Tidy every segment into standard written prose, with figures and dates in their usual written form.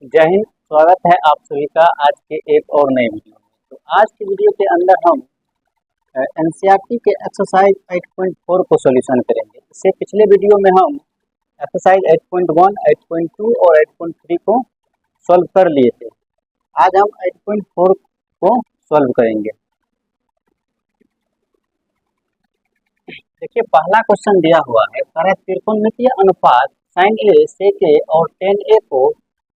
जय हिंद। स्वागत है आप सभी का आज के एक और नए वीडियो में। तो आज की वीडियो के अंदर हम एनसीईआरटी के एक्सरसाइज 8.4 को सॉल्यूशन करेंगे। इससे पिछले वीडियो में हम एक्सरसाइज 8.1, 8.2 और 8.3 को सॉल्व कर लिए थे। आज हम 8.4 को सॉल्व करेंगे। देखिए, पहला क्वेश्चन दिया हुआ है, कह रहा है त्रिकोणमितीय अनुपात sin A, sec A और tan A को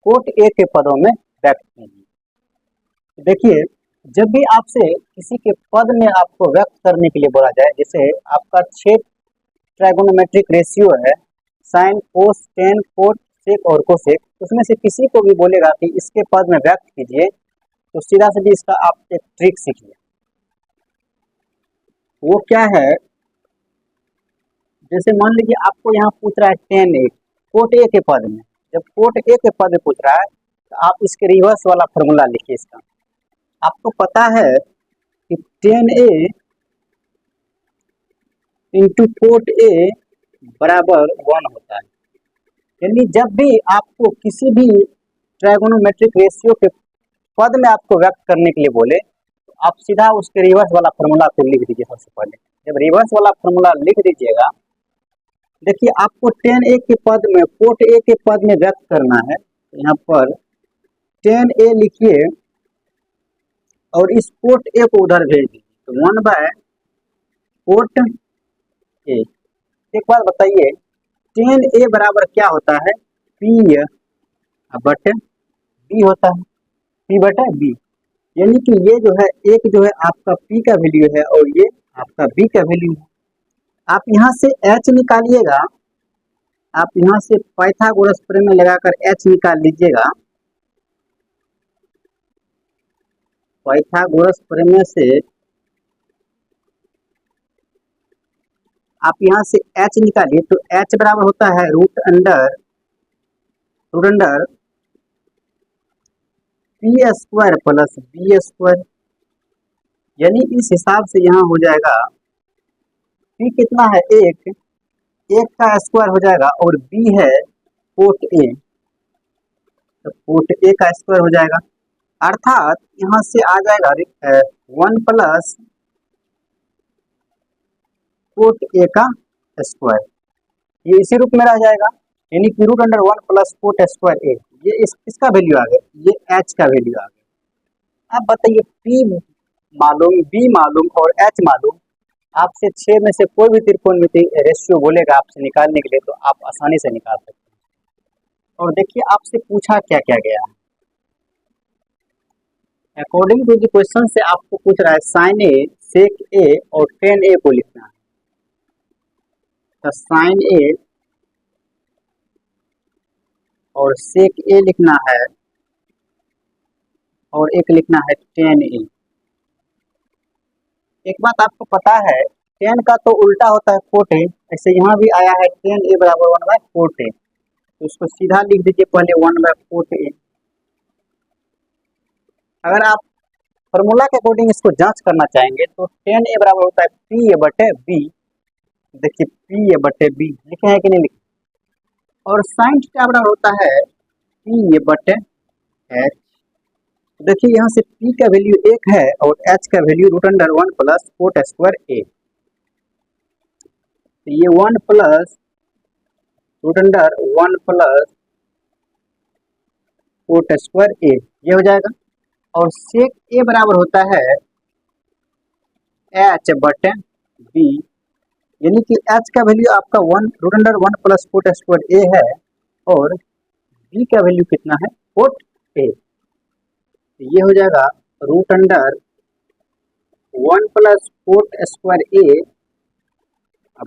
कोट A के पदों में व्यक्त कीजिए। देखिए, जब भी आपसे किसी के पद में आपको व्यक्त करने के लिए बोला जाए, जैसे आपका 6 ट्राइगोनोमेट्रिक रेशियो है, साइन, कोस, टेन, कोट, सेक और कोसेक, उसमें से किसी को भी बोलेगा कि इसके पद में व्यक्त कीजिए, तो सीधा सीधी इसका आप एक ट्रिक सीखिए। वो क्या है, जैसे मान लीजिए आपको यहाँ पूछ रहा है टेन ए कोट ए के पद में। जब कोट ए के पद में पूछ रहा है तो आप इसके रिवर्स वाला फॉर्मूला लिखिए। इसका आपको पता है कि ten A into cot A बराबर 1 होता है। यानी जब भी आपको किसी भी ट्राइगोनोमेट्रिक रेशियो के पद में आपको व्यक्त करने के लिए बोले, तो आप सीधा उसके रिवर्स वाला फॉर्मूला को लिख दीजिए। सबसे पहले जब रिवर्स वाला फॉर्मूला लिख दीजिएगा, देखिए आपको टेन ए के पद में कोट ए के पद में व्यक्त करना है। तो यहाँ पर टेन ए लिखिए और इस कोट ए को उधर भेज दीजिए, तो 1/कोट ए। एक बार बताइए, टेन ए बराबर क्या होता है? पी बटे बी होता है, पी बटे बी। यानी कि ये जो है एक जो है आपका पी का वैल्यू है और ये आपका बी का वैल्यू है। आप यहाँ से h निकालिएगा, आप यहाँ से पाइथागोरस प्रमेय लगाकर h निकाल लीजिएगा। पाइथागोरस प्रमेय से आप यहाँ से h निकालिए, तो h बराबर होता है root under P square plus B square. यानी इस हिसाब से यहाँ हो जाएगा p कितना है, एक का स्क्वायर हो जाएगा और b है कोट ए, तो कोट ए का स्क्वायर हो जाएगा। अर्थात यहाँ से आ जाएगा 1 प्लस कोट ए का स्क्वायर, ये इसी रूप में रह जाएगा। यानी कि root under 1 plus cot square A, ये इसका वैल्यू आ गया, ये h का वैल्यू आ गया। अब बताइए, p मालूम, b मालूम और h मालूम, आपसे 6 में से कोई भी त्रिकोणमितीय रेशियो बोलेगा आपसे निकालने के लिए, तो आप आसानी से निकाल सकते हैं। और देखिए आपसे पूछा क्या क्या गया है। अकॉर्डिंग टू द क्वेश्चन से आपको पूछ रहा है साइन ए, सेक ए और टेन ए को लिखना है। तो साइन ए और सेक ए लिखना है और एक लिखना है टेन ए। एक बात आपको पता है, टेन का तो उल्टा होता है कोट ए, ऐसे यहाँ भी आया है टेन ए बराबर 1/कोट ए, तो इसको सीधा लिख दीजिए पहले 1/कोट ए। अगर आप फॉर्मूला के अकॉर्डिंग इसको जांच करना चाहेंगे तो टेन ए बराबर होता है पी ए बटे बी। देखिए पी ए बटे बी लिखे हैं कि नहीं लिखे। और साइन थीटा बराबर होता है पी ए बटे एच। देखिए यहाँ से p का वैल्यू 1 है और h का value root under 1 plus cot square A. तो ये 1 plus root under 1 plus cot square A, ये हो जाएगा। और सेक ए बराबर होता है h बटे b, यानी कि h का वैल्यू आपका 1 root under 1 plus cot square A है और b का वैल्यू कितना है, कोट ए। ये हो जाएगा root under 1 plus cot square A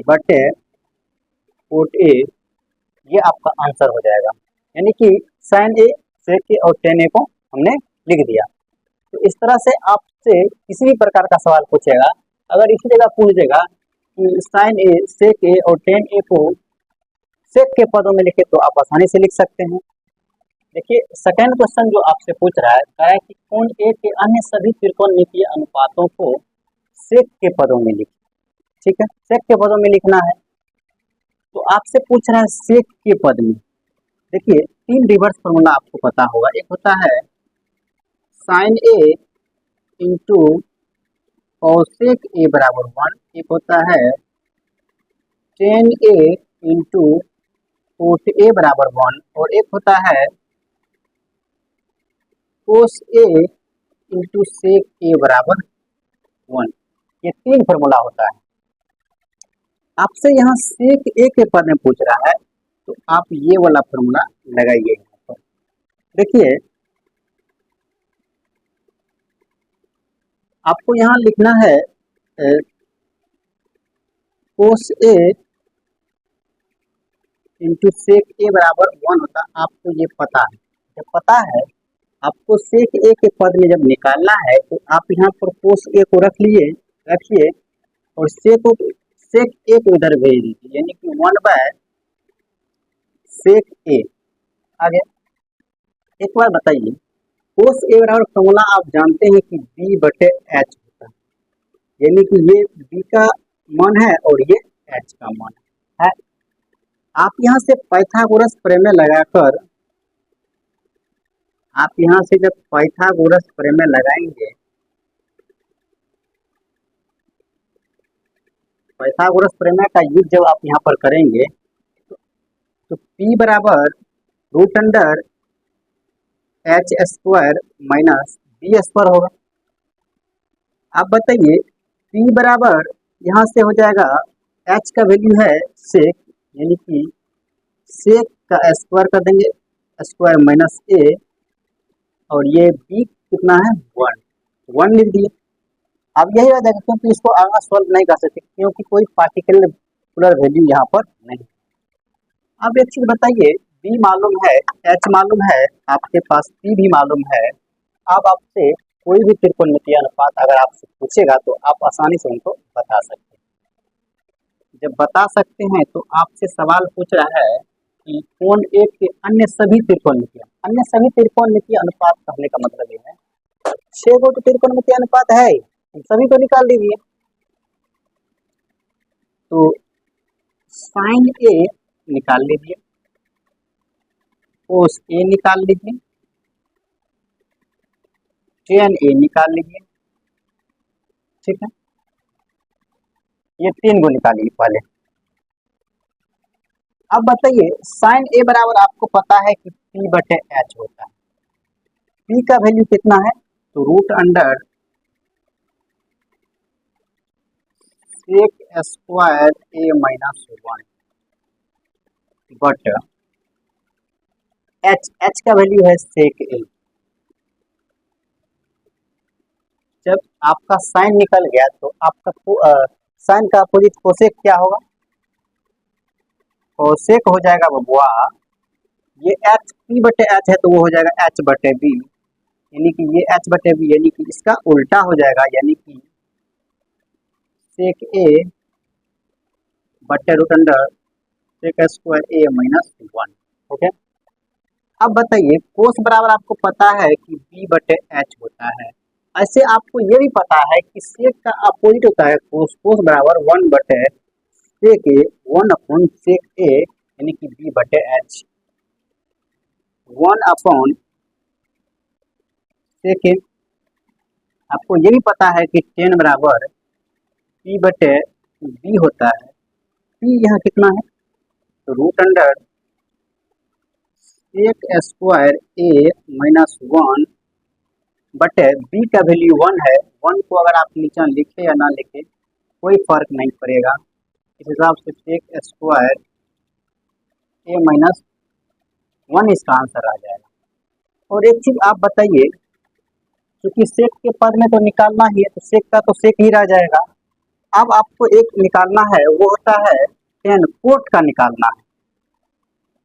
बटे कोट ए, ये आपका आंसर हो जाएगा। यानी कि साइन ए, सेक ए और टेन ए को हमने लिख दिया। तो इस तरह से आपसे किसी भी प्रकार का सवाल पूछेगा, अगर इसी जगह पूछ देगा कि साइन ए, सेक ए और टेन ए को सेक के पदों में लिखे, तो आप आसानी से लिख सकते हैं। देखिए सेकेंड क्वेश्चन जो आपसे पूछ रहा है, कह रहा है कि कोण ए के अन्य सभी त्रिकोणमितीय अनुपातों को सेक के पदों में लिखें। ठीक है, सेक के पदों में लिखना है। तो आपसे पूछ रहा है सेक के पद में, देखिए 3 रिवर्स फॉर्मूला आपको पता होगा। एक होता है sine A into cosec A बराबर 1, एक होता है tan A into cot A बराबर 1, और एक होता है कोस ए इंटू सेक ए बराबर 1। ये 3 फॉर्मूला होता है। आपसे यहाँ सेक ए के पद में पूछ रहा है तो आप ये वाला फॉर्मूला लगाइए यहाँ पर। देखिए आपको यहाँ लिखना है कोस ए इंटू सेक ए बराबर 1 होता, आपको ये पता है। जब पता है आपको सेक ए के पद में जब निकालना है तो आप यहाँ पर कोस ए को रखिए और सेक ए को इधर भेज दीजिए, यानी कि 1/सेक ए। आगे एक बार बताइए, कोस ए बराबर फॉर्मूला आप जानते हैं कि b/h होता है, यानी कि ये b का मान है और ये h का मान है। आप यहाँ से पाइथागोरस प्रमेय लगाकर, आप यहाँ से जब पाइथागोरस प्रमेय लगाएंगे, पाइथागोरस प्रमेय का यूज जब आप यहाँ पर करेंगे तो p बराबर root under H square minus B square होगा। आप बताइए p बराबर यहाँ से हो जाएगा, h का वैल्यू है सेक, यानी कि सेक का स्क्वायर कर देंगे, स्क्वायर माइनस ए, और ये b कितना है 1 लिख दिए। अब यही आ जाएगा, क्योंकि इसको आगे सॉल्व नहीं कर सकते क्योंकि कोई पार्टिकुलर वैल्यू यहाँ पर नहीं। अब एक चीज बताइए, b मालूम है, h मालूम है, आपके पास p भी मालूम है। अब आपसे कोई भी त्रिकोणमितीय अनुपात अगर आपसे पूछेगा तो आप आसानी से उनको बता सकते हैं। जब बता सकते हैं तो आपसे सवाल पूछ रहा है कि कोण एक के अन्य सभी त्रिकोणमितीय अनुपात कहने का मतलब ये है 6 गो तो त्रिकोणमितीय अनुपात है, सभी को निकाल लीजिए। तो साइन ए निकाल लीजिए, कोस ए निकाल लीजिए, टेन ए निकाल लीजिए, ठीक है। ये 3 को निकालिए पहले। अब बताइए साइन ए बराबर आपको पता है कि p/h होता है। p का वैल्यू कितना है, तो root under sec square A minus 1 but h का वैल्यू है सेक ए। जब आपका साइन निकल गया तो आपका साइन का अपोजिट कोसेक क्या होगा, कोसेक हो जाएगा बबुआ, ये h p/h है तो वो हो जाएगा h/b, यानी कि ये h/b, यानी कि इसका उल्टा हो जाएगा, यानी कि सेक ए बटे root under sec square A minus 1। Okay, अब बताइए कोस बराबर आपको पता है कि b/h होता है। ऐसे आपको ये भी पता है कि सेक का अपोजिट होता है कोस, कोस बराबर 1/सेक ए, 1/सेक ए, यानी कि b/h, 1/सेक ए। आपको ये भी पता है कि टेन बराबर p/b होता है। p यहाँ कितना है, तो root under sec square A minus 1 बटे b का वैल्यू 1 है। 1 को अगर आप नीचे लिखे या ना लिखे कोई फर्क नहीं पड़ेगा, इस हिसाब से सेक स्क्वायर ए माइनस 1 इसका आंसर आ जाएगा। और एक चीज आप बताइए, क्योंकि सेक के पद में तो निकालना ही है तो सेक का तो सेक ही रह जाएगा। अब आपको एक निकालना है, वो होता है टेन, कोट का निकालना है।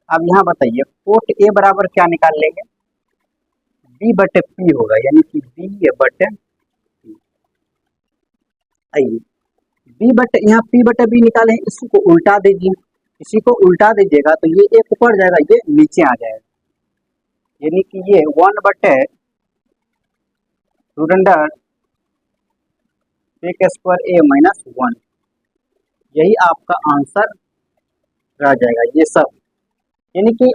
अब यहाँ बताइए कोट ए बराबर क्या निकाल लेंगे, b/p होगा, यानी कि b/p। आइए यहाँ p/b निकाले, इसी को उल्टा दीजिए, इसी को उल्टा दीजिएगा तो ये एक ऊपर जाएगा, ये नीचे आ जाएगा, यानी कि ये 1/रूट under sec square A minus 1, यही आपका आंसर रह जाएगा ये सब। यानी कि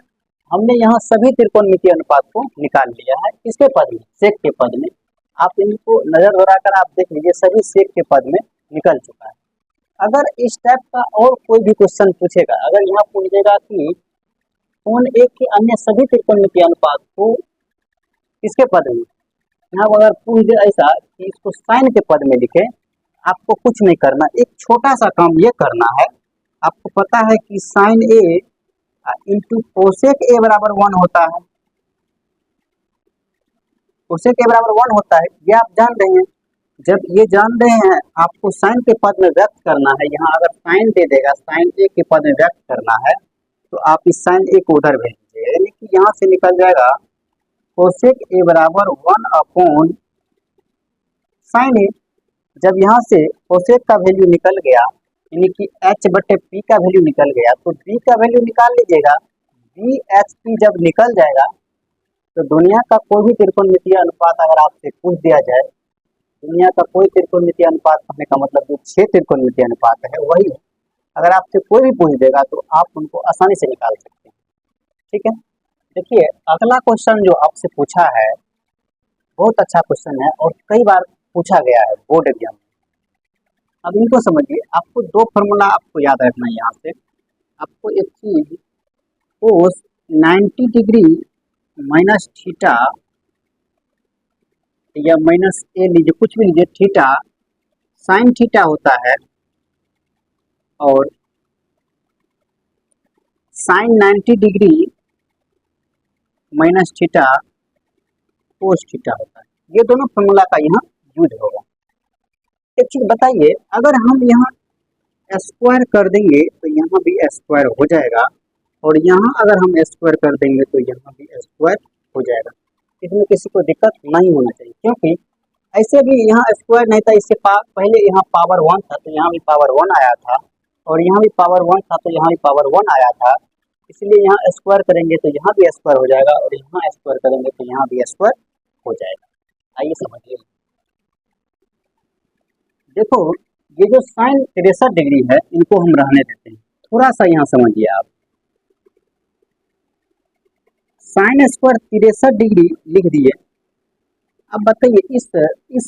हमने यहाँ सभी त्रिकोणमितीय अनुपात को निकाल लिया है। किसके पद में? सेक के पद में। आप इनको नजर दौड़ाकर आप देख लीजिए, सभी सेक के पद में निकल चुका है। अगर इस टाइप का और कोई भी क्वेश्चन पूछेगा, अगर यहाँ पूछेगा कि कौन एक के अन्य सभी त्रिकोणमितीय अनुपात को किसके पद में, यहाँ अगर पूछ दे ऐसा कि इसको साइन के पद में लिखे, आपको कुछ नहीं करना, एक छोटा सा काम ये करना है। आपको पता है कि sine A into cosec A बराबर 1 होता है, कोसेक ए बराबर 1 होता है, ये आप जान रहे हैं। जब ये जान रहे हैं, आपको साइन के पद में व्यक्त करना है। यहाँ अगर साइन दे देगा, साइन ए के पद में व्यक्त करना है, तो आप इस साइन ए को उधर भेज दीजिए, यानी कि यहाँ से निकल जाएगा कोसेक ए बराबर 1 अपॉन साइन ए। जब यहाँ से कोसेक का वैल्यू निकल गया, यानी कि h बटे पी का वैल्यू निकल गया, तो b का वैल्यू निकाल लीजिएगा। बी एच पी जब निकल जाएगा, तो दुनिया का कोई भी त्रिकोणमितीय अनुपात अगर आपसे पूछ दिया जाए, दुनिया का कोई त्रिकोणमितीय अनुपात कहने का मतलब जो 6 त्रिकोणमितीय अनुपात है वही है। अगर आपसे कोई भी पूछ देगा तो आप उनको आसानी से निकाल सकते हैं। ठीक है, देखिए अगला क्वेश्चन जो आपसे पूछा है, बहुत अच्छा क्वेश्चन है और कई बार पूछा गया है बोर्ड एग्जाम में। अब इनको समझिए, आपको दो फार्मूला आपको याद रखना है। यहाँ से आपको एक चीज कोस 90 डिग्री माइनस थीटा या माइनस ए लीजिए, कुछ भी लीजिए, थीटा साइन थीटा होता है और sine 90 degree minus theta cos theta होता है। ये दोनों फार्मूला का यहाँ यूज होगा। एक चीज बताइए, अगर हम यहाँ स्क्वायर कर देंगे तो यहाँ भी स्क्वायर हो जाएगा, और यहाँ अगर हम स्क्वायर कर देंगे तो यहाँ भी स्क्वायर हो जाएगा। इसमें किसी को दिक्कत नहीं होना चाहिए, क्योंकि ऐसे भी यहाँ स्क्वायर नहीं था, इससे पहले यहाँ पावर 1 था तो यहाँ भी पावर 1 आया था, और यहाँ भी पावर 1 था तो यहाँ भी पावर 1 आया था। इसलिए यहाँ स्क्वायर करेंगे तो यहाँ भी स्क्वायर हो जाएगा, और यहाँ स्क्वायर करेंगे तो यहाँ भी स्क्वायर हो जाएगा। आइए समझिए, देखो ये जो साइन 63 डिग्री है, इनको हम रहने देते हैं। थोड़ा सा यहाँ समझिए आप, साइन स्क्वायर 63 डिग्री लिख दिए। अब बताइए इस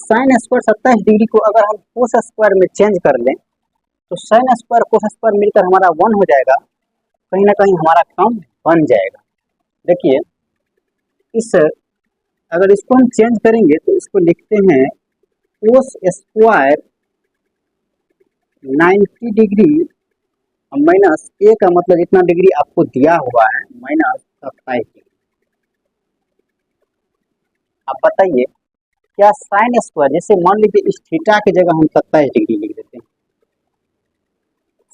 साइन स्क्वायर 27 डिग्री को अगर हम कोस स्क्वायर में चेंज कर लें, तो साइन स्क्वायर कोस स्क्वायर मिलकर हमारा 1 हो जाएगा, कहीं ना कहीं हमारा काम बन जाएगा। देखिए इस अगर इसको हम चेंज करेंगे तो इसको लिखते हैं कोस स्क्वायर 90 डिग्री माइनस ए का मतलब इतना डिग्री आपको दिया हुआ है, माइनस 27 डिग्री। अब बताइए क्या साइन स्क्वायर, जैसे मान लीजिए इस थीटा की जगह हम 27 डिग्री लिख देते हैं,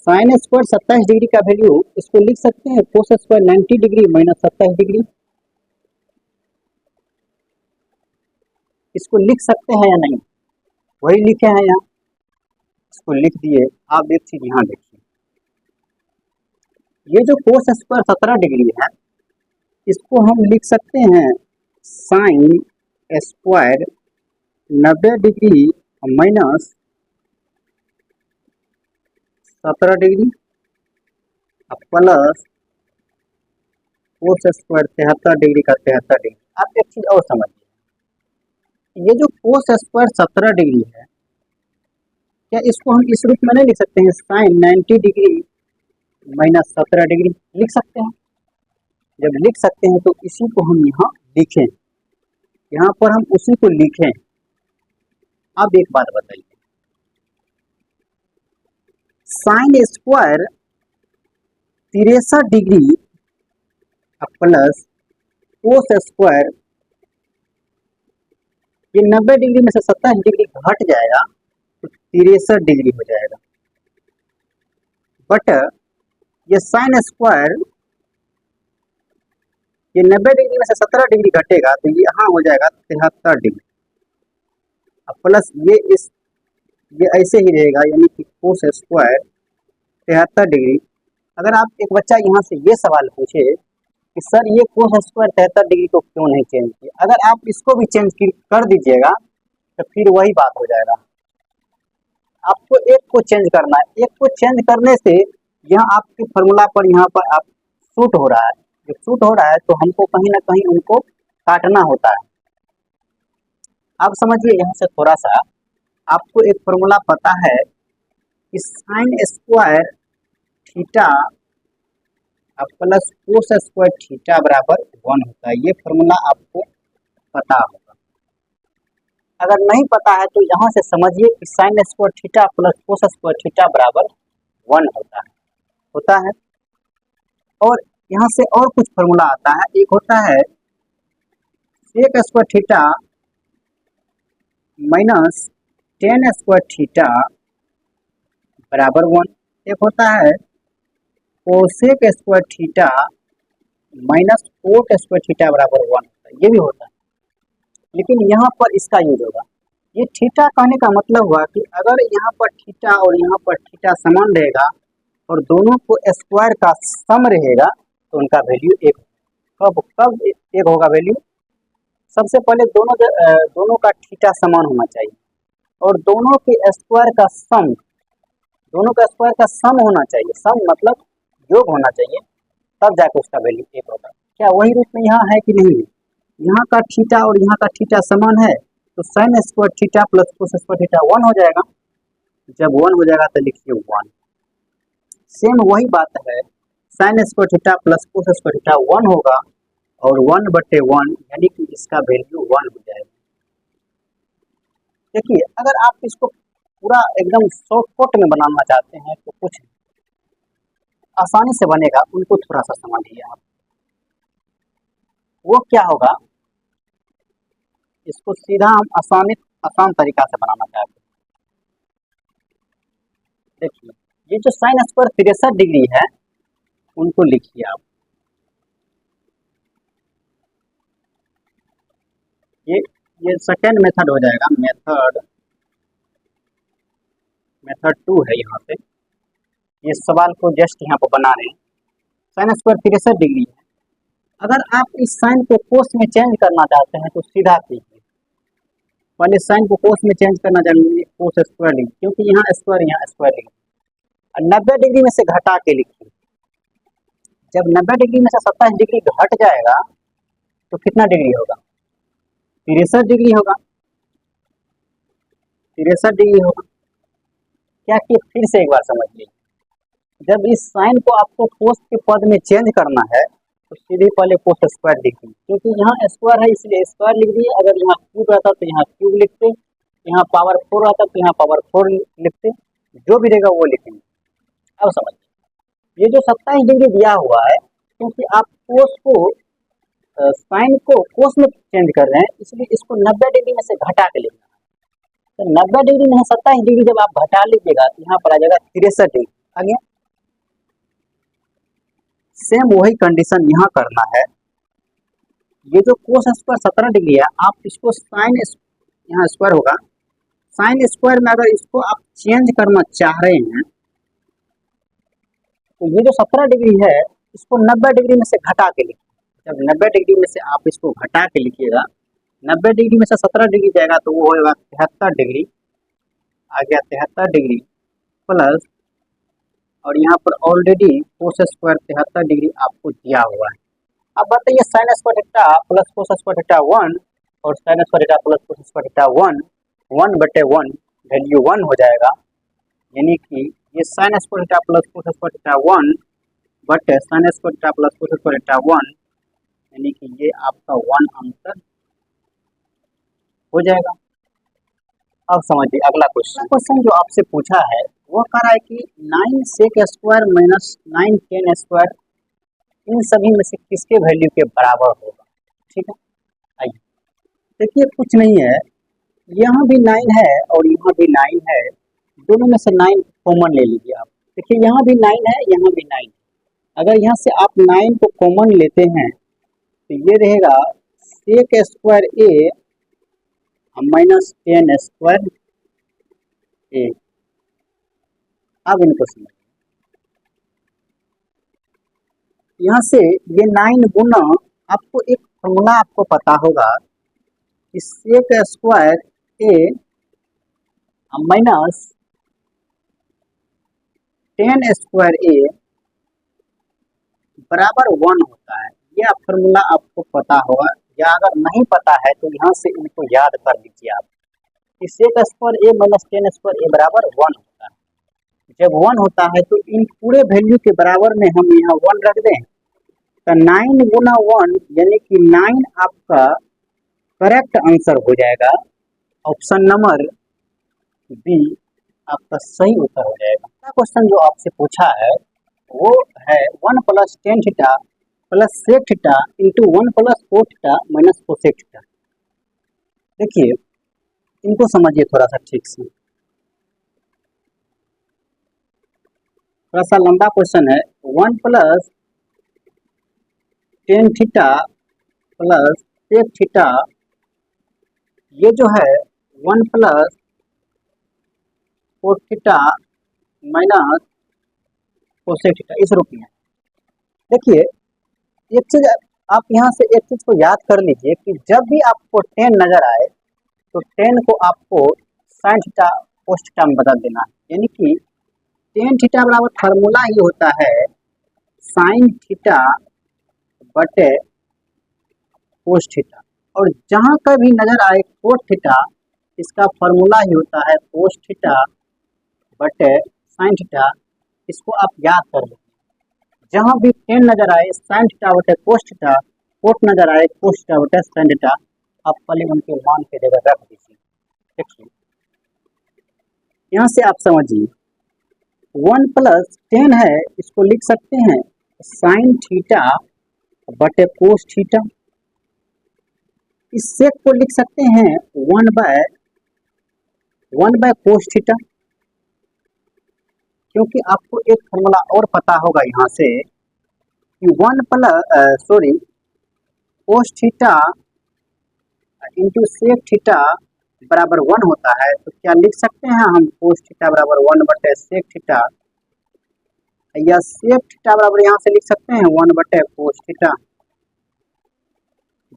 साइन स्क्वायर 27 डिग्री का वैल्यू इसको लिख सकते हैं cos square 90 degree minus 27 degree. इसको लिख सकते हैं या नहीं? वही लिखे हैं यहाँ, इसको लिख दिए। आप एक चीज यहाँ देखिए, ये जो कोस स्क्वायर 17 डिग्री है, इसको हम लिख सकते हैं sine square 90 degree minus 17 degree plus cos square 73 degree का 73 डिग्री। आप एक चीज और समझिए, ये जो कोस स्क्वायर 17 डिग्री है, क्या इसको हम इस रूप में नहीं लिख सकते हैं? साइन 90 डिग्री माइनस 17 डिग्री लिख सकते हैं। जब लिख सकते हैं तो इसी को हम यहाँ लिखें, यहाँ पर हम उसी को लिखें। अब एक बात बताइए, sine square 63 degree plus cos square, ये 90 डिग्री में से 27 डिग्री घट जाएगा तो 63 डिग्री हो जाएगा, बट ये साइन स्क्वायर, ये 90 डिग्री में से 17 डिग्री घटेगा तो ये यहाँ हो जाएगा 73 डिग्री, प्लस ये ऐसे ही रहेगा, यानी कि कोस स्क्वायर 73 डिग्री। अगर आप एक बच्चा यहाँ से ये सवाल पूछे कि सर ये कोस स्क्वायर 73 डिग्री को क्यों नहीं चेंज किया, अगर आप इसको भी चेंज कर दीजिएगा तो फिर वही बात हो जाएगा। आपको एक को चेंज करना है, एक को चेंज करने से यहाँ आपके फॉर्मूला पर यहाँ पर आप सूट हो रहा है, जो शूट हो रहा है तो हमको कहीं ना कहीं उनको काटना होता है। अब समझिए यहाँ से थोड़ा सा, आपको एक फॉर्मूला पता है कि sine square theta plus cos square theta बराबर 1 होता है। ये फॉर्मूला आपको पता होगा। अगर नहीं पता है तो यहाँ से समझिए कि sine square theta plus cos square theta बराबर 1 होता है। और यहाँ से और कुछ फॉर्मूला आता है। एक होता है sec square theta minus tan square theta बराबर 1। एक होता है cosec square theta minus cot square theta बराबर 1 होता है, ये भी होता है। लेकिन यहाँ पर इसका यूज होगा। ये थीटा कहने का मतलब हुआ कि अगर यहाँ पर थीटा और यहाँ पर थीटा समान रहेगा और दोनों को स्क्वायर का सम रहेगा तो उनका वैल्यू एक। कब एक होगा वैल्यू? सबसे पहले दोनों का थीटा समान होना चाहिए और दोनों के स्क्वायर का सम होना चाहिए। सम मतलब योग होना चाहिए, तब जाके उसका वैल्यू एक होगा। क्या वही रूप में यहाँ है कि नहीं है? यहाँ का थीटा और यहाँ का थीटा समान है तो sine square theta plus cos square theta 1 हो जाएगा। जब 1 हो जाएगा तो लिखिए 1। सेम वही बात है, sine square theta plus cos square theta 1 होगा और 1/1 यानी कि इसका वैल्यू 1 हो जाएगा। देखिए, अगर आप इसको पूरा एकदम शॉर्टकट में बनाना चाहते हैं तो कुछ आसानी से बनेगा, उनको थोड़ा सा समझिए आप। वो क्या होगा, इसको सीधा हम आसान तरीका से बनाना चाहते हैं। देखिए, ये जो साइन स्क्वायर 63 डिग्री है उनको लिखिए आप। ये सेकेंड मेथड हो जाएगा। मेथड 2 है यहाँ पे। ये सवाल को जस्ट यहाँ पर बना रहे हैं। साइन स्क्वायर 63 डिग्री है। अगर आप इस साइन को कोस में चेंज करना चाहते हैं तो सीधा कीजिए। पहले साइन को कोस में चेंज करना चाहिए, कोस स्क्वायर डिग्री, क्योंकि यहाँ स्क्वायर डिग्री। 90 डिग्री में से घटा के लिखिए। जब 90 डिग्री में से 27 डिग्री घट जाएगा तो कितना डिग्री होगा? 63 डिग्री होगा। 63 डिग्री होगा। क्या कि फिर से एक बार समझिए, जब इस साइन को आपको कोस के पद में चेंज करना है तो सीधे पहले कोस स्क्वायर लिखिए, क्योंकि यहाँ स्क्वायर है इसलिए स्क्वायर लिख दिए। अगर यहाँ क्यूब रहता तो यहाँ क्यूब लिखते, यहाँ पावर 4 रहता तो यहाँ पावर 4 लिखते, जो भी रहेगा वो लिखेंगे। अब समझिए, ये जो 27 डिग्री दिया हुआ है, क्योंकि आप कोस को साइन को कोस में चेंज कर रहे हैं इसलिए इसको 90 डिग्री में से घटा के लिखना है। तो 90 डिग्री में 27 डिग्री जब आप घटा लीजिएगा तो यहाँ पर आ जाएगा 63 डिग्री आ गया। सेम वही कंडीशन यहाँ करना है। ये जो कोस स्क्वायर 17 डिग्री है, आप इसको साइन, यहाँ स्क्वायर होगा, साइन स्क्वायर में अगर इसको आप चेंज करना चाह रहे हैं तो ये जो 17 डिग्री है इसको 90 डिग्री में से घटा के लिखिए। जब 90 डिग्री में से आप इसको घटा के लिखिएगा, 90 डिग्री में से 17 डिग्री जाएगा तो वो होगा 73 डिग्री आ गया। 73 डिग्री प्लस, और यहाँ पर ऑलरेडी कोस स्क्वायर 73 डिग्री आपको दिया हुआ है। अब बताइए sine square theta plus cos square theta 1 और sine square theta plus cos square theta 1/1 value 1 हो जाएगा। यानी कि ये sine square theta plus cos square theta 1 sine square theta plus cos square theta 1, यानी कि ये आपका 1 आंसर हो जाएगा। अब समझिए अगला क्वेश्चन जो आपसे पूछा है वो कह रहा है कि 9 sec square minus 9 ten square इन सभी में से किसके वैल्यू के बराबर होगा। ठीक है, आइए देखिए, कुछ नहीं है, यहाँ भी 9 है और यहाँ भी 9 है, दोनों में से 9 कॉमन ले लीजिए आप। देखिए यहाँ भी 9 है, यहाँ भी 9 है। अगर यहाँ से आप 9 को कॉमन लेते हैं तो ये रहेगा सेक स्क्वायर ए माइनस 10 स्क्वायर ए। अब इनको समझिए, यहाँ से ये 9 गुना, आपको एक फॉर्मूला आपको पता होगा कि सेक स्क्वायर ए माइनस 10 स्क्वायर ए बराबर 1 होता है। यह फार्मूला आपको पता होगा, या अगर नहीं पता है तो यहाँ से इनको याद कर लीजिए आप। कि sec square a minus tan square a बराबर 1 होता है। जब 1 होता है तो इन पूरे वैल्यू के बराबर में हम यहाँ 1 रख दें, तो 9 गुना 1 यानी कि 9 आपका करेक्ट आंसर हो जाएगा। ऑप्शन नंबर बी आपका सही उत्तर हो जाएगा। क्वेश्चन जो आपसे पूछा है वो है 1 plus tan theta plus sec theta into 1 plus cos theta minus cosec theta. देखिए इनको समझिए थोड़ा सा ठीक से, थोड़ा सा लंबा क्वेश्चन है। 1 plus tan theta plus sec theta, ये जो है 1 plus cos theta minus cosec theta इस रूप में। देखिए एक चीज आप यहाँ से एक चीज को याद कर लीजिए कि जब भी आपको 10 नजर आए तो 10 को आपको साइन थीटा कोस थीटा में बदल देना है। यानी कि टेन थीटा बराबर फार्मूला ही होता है साइन थीटा बटे कोस थीटा, और जहाँ का भी नजर आए कोस थीटा इसका फार्मूला ही होता है कोस थीटा बटे साइन थीटा। इसको आप याद कर लीजिए। जहाँ भी 10 नजर आए साइन थीटा बटे कोस थीटा, कोस नजर आए कोस थीटा बटे साइन थीटा, आप पहले उनके मान के जगह रख दीजिए। देखिए यहाँ से आप समझिए 1 प्लस 10 है, इसको लिख सकते हैं साइन थीटा बटे कोस थीटा। इस सेक को लिख सकते हैं 1 बाय कोस थीटा, क्योंकि आपको एक फॉर्मूला और पता होगा यहाँ से कि 1 plus cos theta into sec theta बराबर 1 होता है। तो क्या लिख सकते हैं हम कोस थीटा बराबर 1 बटे सेक थीटा, या सेक थीटा बराबर यहाँ से लिख सकते हैं 1 बटे कोस थीटा।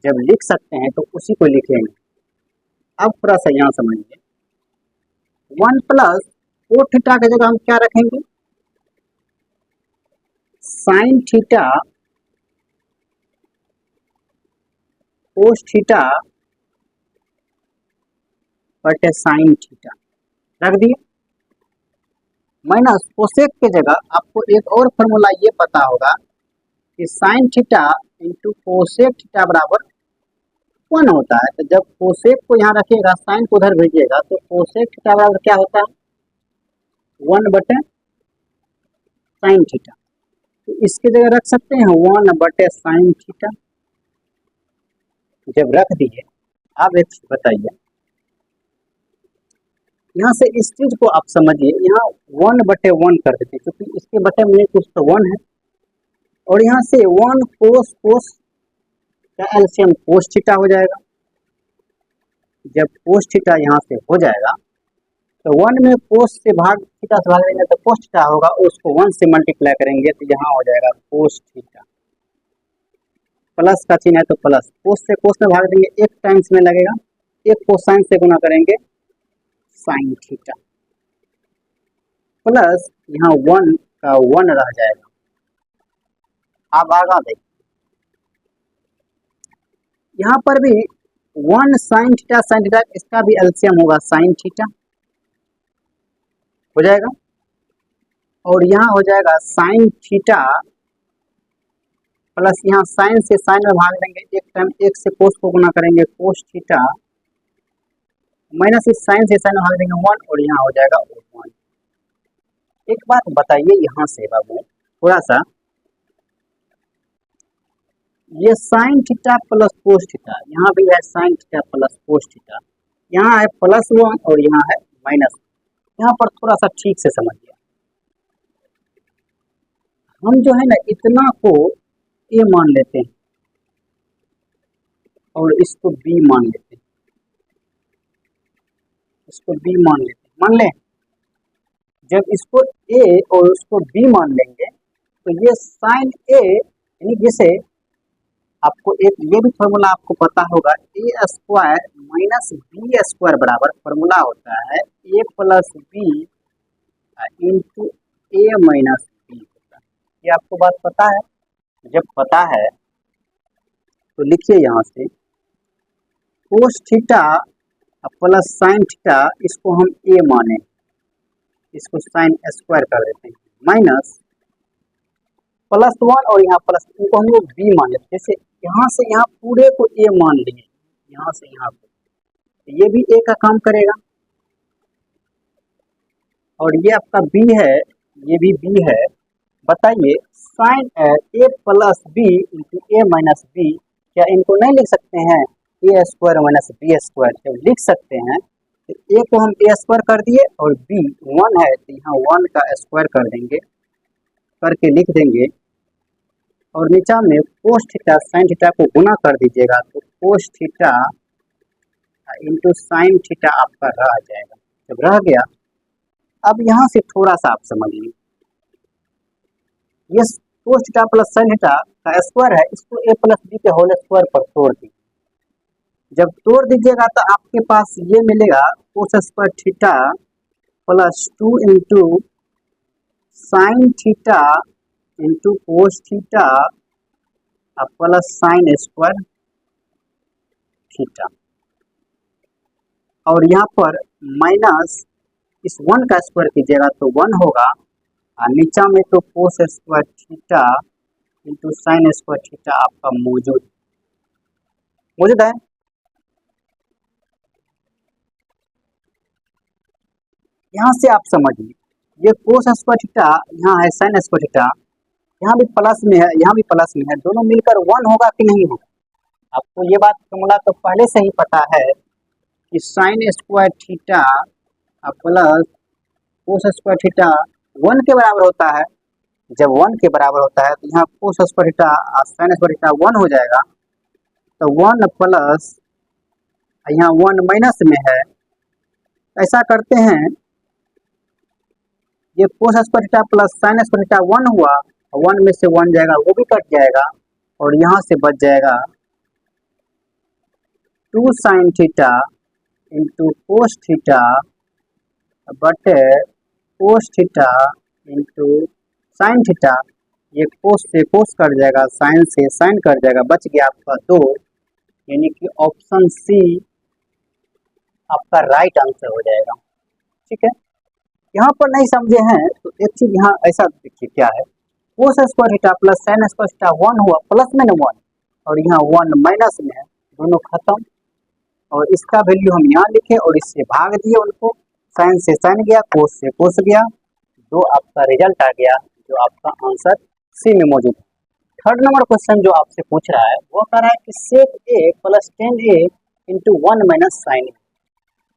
जब लिख सकते हैं तो उसी को लिखेंगे। अब थोड़ा सा यहाँ समझिए 1 प्लस कोस थीटा की जगह हम क्या रखेंगे साइन थीटा कोस थीटा बटे साइन थीटा रख दिए, माइनस कोसेक के जगह आपको एक और फॉर्मूला ये पता होगा कि sign theta into cosec theta बराबर 1 होता है। तो जब कोसेक को यहाँ रखिएगा साइन को उधर भेजिएगा तो कोसेक थीटा बराबर क्या होता है 1 बटे साइन थीटा। तो इसके जगह रख सकते हैं 1 बटे साइन थीटा। जब रख दिए आप एक चीज बताइए, यहाँ से इस चीज को आप समझिए, यहाँ 1 बटे 1 कर देते क्योंकि इसके बटे में कुछ तो 1 है, और यहाँ से 1 कोस का एलसीएम कोस थीटा हो जाएगा। जब कोस थीटा यहाँ से हो जाएगा तो 1 में कोस से भाग थीटा से भाग देंगे तो कोस थीटा होगा, उसको 1 से मल्टीप्लाई करेंगे तो यहाँ हो जाएगा कोस थीटा। प्लस का चिन्ह है तो प्लस, कोस से कोस में भाग देंगे एक टाइम्स में लगेगा, एक कोसाइन से गुना करेंगे साइन थीटा, प्लस यहाँ 1 का 1 रह जाएगा। अब आगा देखिए यहाँ पर भी 1 साइन थीटा इसका भी एलसीएम होगा साइन थीटा हो जाएगा, और यहाँ हो जाएगा साइन थीटा प्लस यहाँ साइन से साइन में भाग देंगे एक टाइम, एक से कोस को गुना करेंगे कोस थीटा, माइनस इस साइन से साइन में भाग देंगे 1 और यहाँ हो जाएगा 1। एक बात बताइए यहाँ से बाबू थोड़ा सा, ये sine theta plus cos theta, यहाँ भी है sine theta plus cos theta, यहाँ है +1 और यहाँ है -1। यहाँ पर थोड़ा सा ठीक से समझिए, हम जो है ना इतना को ए मान लेते हैं और इसको बी मान लेते हैं, इसको बी मान लेते हैं, मान लें। जब इसको ए और उसको बी मान लेंगे तो ये साइन ए यानी जैसे आपको एक ये भी फॉर्मूला आपको पता होगा ए स्क्वायर माइनस बी स्क्वायर बराबर फॉर्मूला होता है ए प्लस बी इंटू ए माइनस बी होता है। ये आपको बात पता है? जब पता है तो लिखिए यहाँ से cos theta plus sine theta, इसको हम ए माने, इसको साइन स्क्वायर कर देते हैं, माइनस प्लस वन और यहाँ प्लस, इनको हम लोग बी मान लेते हैं। जैसे यहाँ से यहाँ पूरे को ए मान लिए, यहाँ से यहाँ पे, तो ये भी ए का काम करेगा, और ये आपका बी है, ये भी बी है। बताइए साइन ए प्लस बी इंटू ए माइनस बी, क्या इनको नहीं लिख सकते हैं ए स्क्वायर माइनस बी स्क्वायर? जब लिख सकते हैं तो ए को हम ए स्क्वायर कर दिए और बी वन है तो यहाँ वन का स्क्वायर कर देंगे, करके लिख देंगे, और नीचा में कोस थीटा साइन थीटा को गुना कर दीजिएगा, तो कोस थीटा इंटू साइन थीटा आपका रह जाएगा। जब रह गया, अब यहाँ से थोड़ा सा आप समझिए, ये cos theta plus sine theta का स्क्वायर है, इसको ए प्लस बी के होल स्क्वायर पर तोड़ दीजिए। जब तोड़ दीजिएगा तो आपके पास ये मिलेगा cos square theta plus 2 into sine theta into cos theta plus sine square theta, और यहाँ पर माइनस इस वन का स्क्वायर कीजिएगा तो वन होगा, और नीचा में तो cos square theta into sine square theta आपका मौजूद है। यहाँ से आप समझिए, ये कोस स्क्वायर थीटा यहाँ है, साइन स्क्वायर थीटा यहाँ भी प्लस में है, यहाँ भी प्लस में है, दोनों मिलकर वन होगा कि नहीं होगा? आपको ये बात फॉर्मूला तो पहले से ही पता है कि sine square theta plus cos square theta one के बराबर होता है। जब वन के बराबर होता है तो यहाँ cos square theta sine square theta one हो जाएगा, तो वन प्लस यहाँ वन माइनस में है। ऐसा करते हैं, ये cos square theta plus sine square theta one हुआ, वन में से वन जाएगा, वो भी कट जाएगा, और यहाँ से बच जाएगा 2 sine theta into cos theta बटे cos theta into sine theta. ये कोस से कोस कट जाएगा, साइन से साइन कट जाएगा, बच गया आपका 2, यानी कि ऑप्शन सी आपका राइट आंसर हो जाएगा। ठीक है, यहाँ पर नहीं समझे हैं तो एक चीज यहाँ ऐसा देखिए क्या है, cos square theta plus sine square theta one हुआ, प्लस में न वन, और यहाँ वन माइनस में है, दोनों खत्म, और इसका वैल्यू हम यहाँ लिखे और इससे भाग दिए उनको, साइन से साइन गया, कोस से कोस गया, जो आपका रिजल्ट आ गया, जो आपका आंसर सी में मौजूद है। थर्ड नंबर क्वेश्चन जो आपसे पूछ रहा है वो कह रहा है कि sec A plus 10a into one minus sine.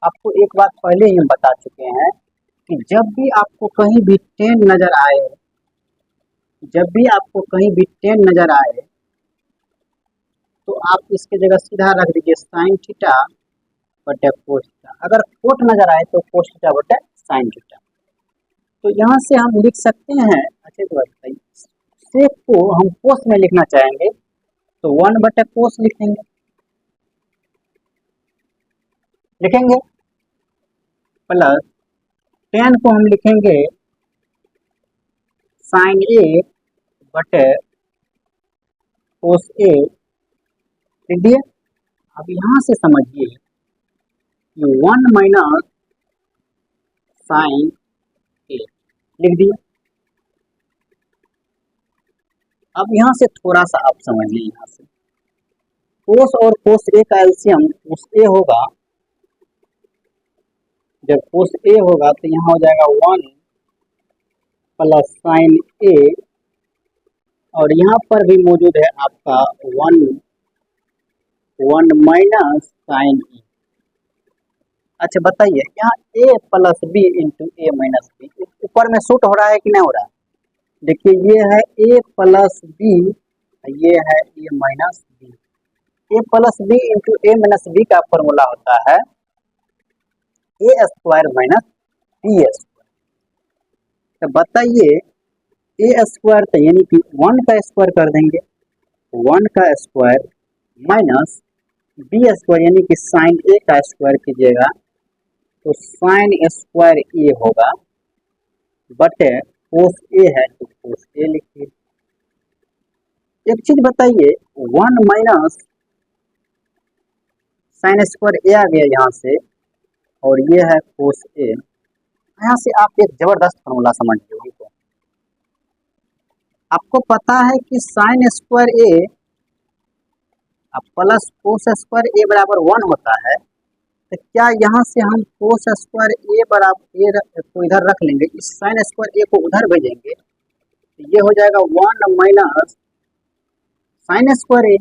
आपको एक बात पहले ही हम बता चुके हैं कि जब भी आपको कहीं भी 10 नजर आए, जब भी आपको कहीं भी 10 नजर आए तो आप इसके जगह सीधा रख दीजिए साइन थीटा बटे कोस थीटा। अगर कोट नजर आए तो कोस थीटा बटे साइन थीटा। तो यहाँ से हम लिख सकते हैं, अच्छे से बताइए, सेक को हम कोस में लिखना चाहेंगे तो 1 बटे कोस लिखेंगे, प्लस 10 को हम लिखेंगे साइन ए बटे कोस ए, लिख दिए। अब यहाँ से समझिए कि 1 माइनस साइन ए लिख दिए। अब यहाँ से थोड़ा सा आप समझिए, यहाँ से कोस और कोस ए का एलसीएम कोस ए होगा, जब कोस ए होगा तो यहाँ हो जाएगा 1 प्लस साइन ए, और यहाँ पर भी मौजूद है आपका 1 माइनस साइन ए। अच्छा बताइए, यहाँ ए प्लस बी इंटू ए माइनस बी ऊपर में शूट हो रहा है कि नहीं हो रहा है? देखिए ये है ए प्लस बी, ये है ए माइनस बी। ए प्लस बी इंटू ए माइनस बी का फॉर्मूला होता है ए स्क्वायर माइनस बी स्क्वायर। तो बताइए ए स्क्वायर तो यानी कि 1 का स्क्वायर कर देंगे, 1 का स्क्वायर माइनस बी स्क्वायर यानी कि साइन ए का स्क्वायर कीजिएगा तो साइन स्क्वायर ए होगा, बटे कोस ए है तो कोस ए लिखिए। एक चीज बताइए, 1 माइनस साइन स्क्वायर ए आ गया यहाँ से, और ये है कोस ए। यहाँ से आप एक जबरदस्त फॉर्मूला समझ लो। तो आपको पता है कि साइन स्क्वायर ए प्लस कोस स्क्वायर ए बराबर 1 होता है। तो क्या यहाँ से हम कोस स्क्वायर ए बराबर ए को इधर रख लेंगे, इस साइन स्क्वायर ए को उधर भेजेंगे, तो ये हो जाएगा 1 माइनस साइन स्क्वायर ए।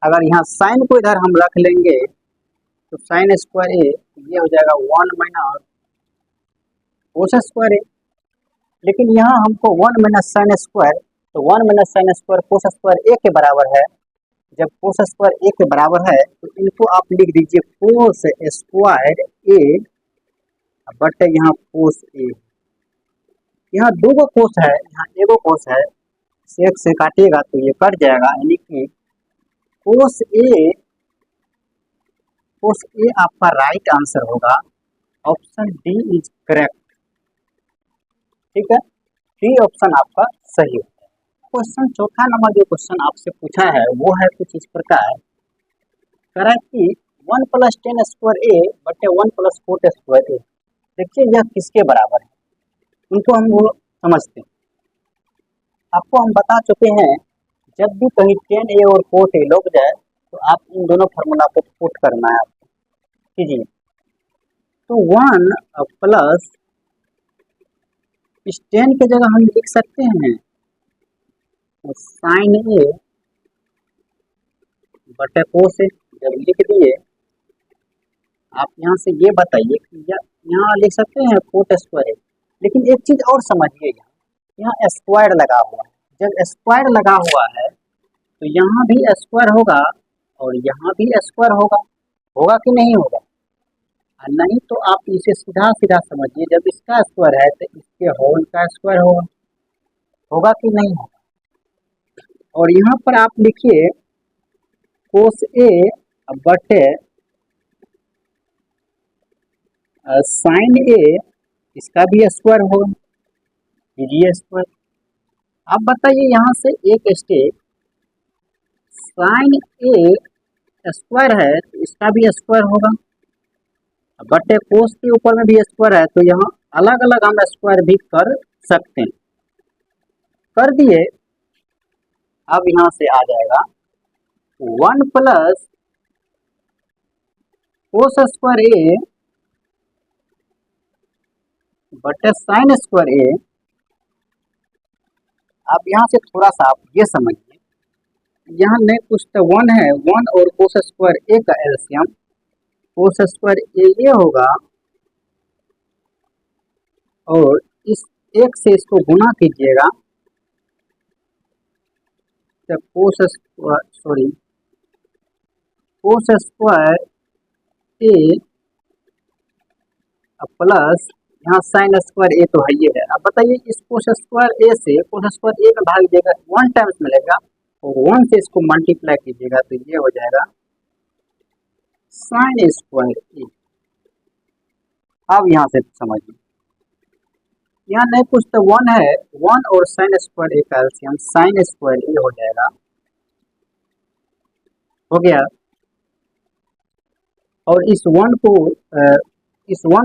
अगर यहाँ साइन को इधर हम रख लेंगे तो साइन स्क्वायर ए, ये हो जाएगा 1 माइनस कोस स्क्वायर ए। लेकिन यहाँ हमको 1 माइनस साइन स्क्वायर, तो 1 minus sine square cos square A के बराबर है। जब कोस स्क्वायर ए के बराबर है तो इनको आप लिख दीजिए कोस स्क्वायर ए बटे यहाँ कोस ए। यहाँ दो गो कोस है, यहाँ एगो कोस है, एक से काटिएगा तो ये कट जाएगा, यानी कि कोस ए आपका राइट आंसर होगा। Option D is correct. ठीक है, डी ऑप्शन आपका सही है। क्वेश्चन चौथा नंबर जो क्वेश्चन आपसे पूछा है वो है कुछ इस प्रकार, कह रहा है कि 1 प्लस 10 स्क्वायर ए बटे 1 प्लस 4 स्क्वायर ए। देखिए यह किसके बराबर है, उनको हम वो समझते हैं। आपको हम बता चुके हैं जब भी कहीं 10 ए और 4 ए लग जाए तो आप इन दोनों फार्मूला को पुट करना है आपको। कीजिए, तो 1 प्लस इस 10 के जगह हम लिख सकते हैं साइन ए बटे कोस ए। जब लिख दिए, आप यहाँ से ये बताइए कि यहाँ लिख सकते हैं कोट स्क्वायर ए। लेकिन एक चीज और समझिए, यहाँ स्क्वायर लगा हुआ है। जब स्क्वायर लगा हुआ है तो यहाँ भी स्क्वायर होगा और यहाँ भी स्क्वायर होगा, होगा कि नहीं होगा? नहीं तो आप इसे सीधा सीधा समझिए, जब इसका स्क्वायर है तो इसके होल का स्क्वायर होगा, होगा कि नहीं होगा? और यहाँ पर आप लिखिए कोस ए बटे साइन ए, इसका भी स्क्वायर होगा, कीजिए स्क्वायर। आप बताइए यहाँ से एक स्टेप, साइन ए स्क्वायर है तो इसका भी स्क्वायर होगा, बटे कोस के ऊपर में भी स्क्वायर है, तो यहाँ अलग अलग हम स्क्वायर भी कर सकते हैं। कर दिए, अब यहाँ से आ जाएगा 1 प्लस कोस स्क्वायर ए बटे साइन स्क्वायर ए। अब यहाँ से थोड़ा सा आप ये समझिए, यहाँ नहीं कुछ तो 1 है, 1 और कोस स्क्वायर ए का एलसीएम कोस स्क्वायर ए ये होगा, और इस एक से इसको गुना कीजिएगा तो कोस स्क्वायर ए प्लस यहाँ साइन स्क्वायर ए तो है ये है। अब बताइए इस कोस स्क्वायर ए से कोस स्क्वायर ए में भाग दीजिएगा, 1 टाइम्स मिलेगा, और 1 से इसको मल्टीप्लाई कीजिएगा तो ये हो जाएगा साइन स्क्वायर ए। अब यहाँ से समझिए, यहाँ नहीं कुछ तो 1 है, 1 और साइन स्क्वायर ए का एलसीएम साइन स्क्वायर ए हो जाएगा, हो गया। और इस 1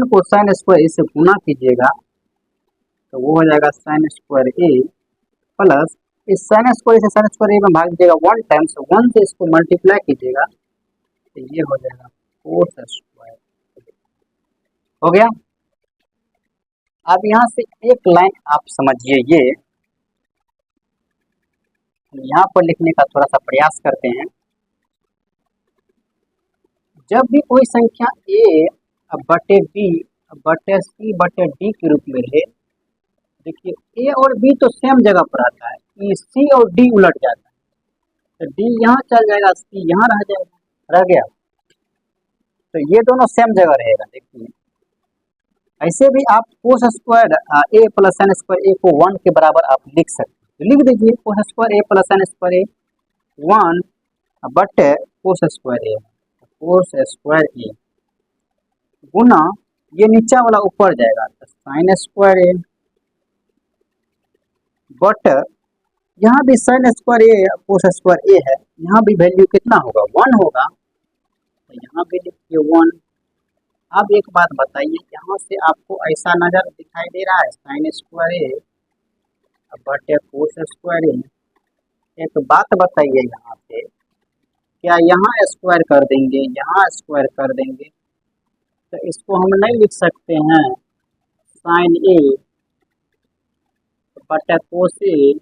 को साइन स्क्वायर ए से गुना कीजिएगा तो वो हो जाएगा साइन स्क्वायर ए प्लस इस साइन स्क्वायर से साइन स्क्वायर ए में भाग दीजिएगा 1 टाइम्स, 1 से इसको मल्टीप्लाई कीजिएगा तो ये हो जाएगा कोस स्क्वायर, हो गया। अब यहाँ से एक लाइन आप समझिए, ये यहाँ पर लिखने का थोड़ा सा प्रयास करते हैं। जब भी कोई संख्या a बटे b बटे c बटे d के रूप में रहे, देखिए a और b तो सेम जगह पर आता है, c और d उलट जाता है, तो d यहाँ चल जाएगा, c यहाँ रह जाएगा, रह गया, तो ये दोनों सेम जगह रहेगा। देखिए ऐसे भी आप कोस स्क्वायर ए प्लस साइन स्क्वायर ए को 1 के बराबर आप लिख सकते हैं, तो लिख दीजिए कोस स्क्वायर ए प्लस साइन स्क्वायर ए 1 बटे कोस स्क्वायर ए, कोस स्क्वायर ए गुना ये नीचा वाला ऊपर जाएगा तो साइन स्क्वायर ए, बट यहाँ भी sine square A cos square A है, यहाँ भी वैल्यू कितना होगा 1 होगा, तो यहाँ भी लिखिए 1। अब एक बात बताइए, यहाँ से आपको ऐसा नज़र दिखाई दे रहा है साइन स्क्वायर ए बटे कोस स्क्वायर ए। एक बात बताइए, यहाँ पे क्या यहाँ स्क्वायर कर देंगे, यहाँ स्क्वायर कर देंगे, तो इसको हम नहीं लिख सकते हैं साइन ए बटे कोस ए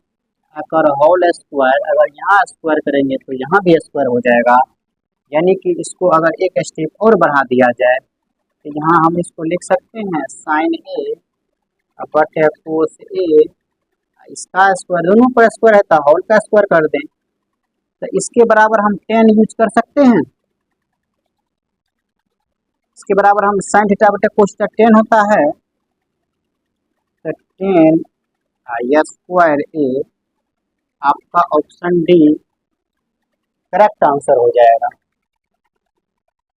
अगर होल स्क्वायर, अगर यहाँ स्क्वायर करेंगे तो यहाँ भी स्क्वायर हो जाएगा। यानी कि इसको अगर एक स्टेप और बढ़ा दिया जाए तो यहाँ हम इसको लिख सकते हैं साइन ए बटे कोस ए, इसका स्क्वायर, दोनों पर स्क्वायर है तो होल का स्क्वायर कर दें, तो इसके बराबर हम टेन यूज कर सकते हैं। इसके बराबर हम साइन थीटा बटे कोस थीटा टेन होता है, तो टेन स्क्वायर ए आपका ऑप्शन डी करेक्ट आंसर हो जाएगा।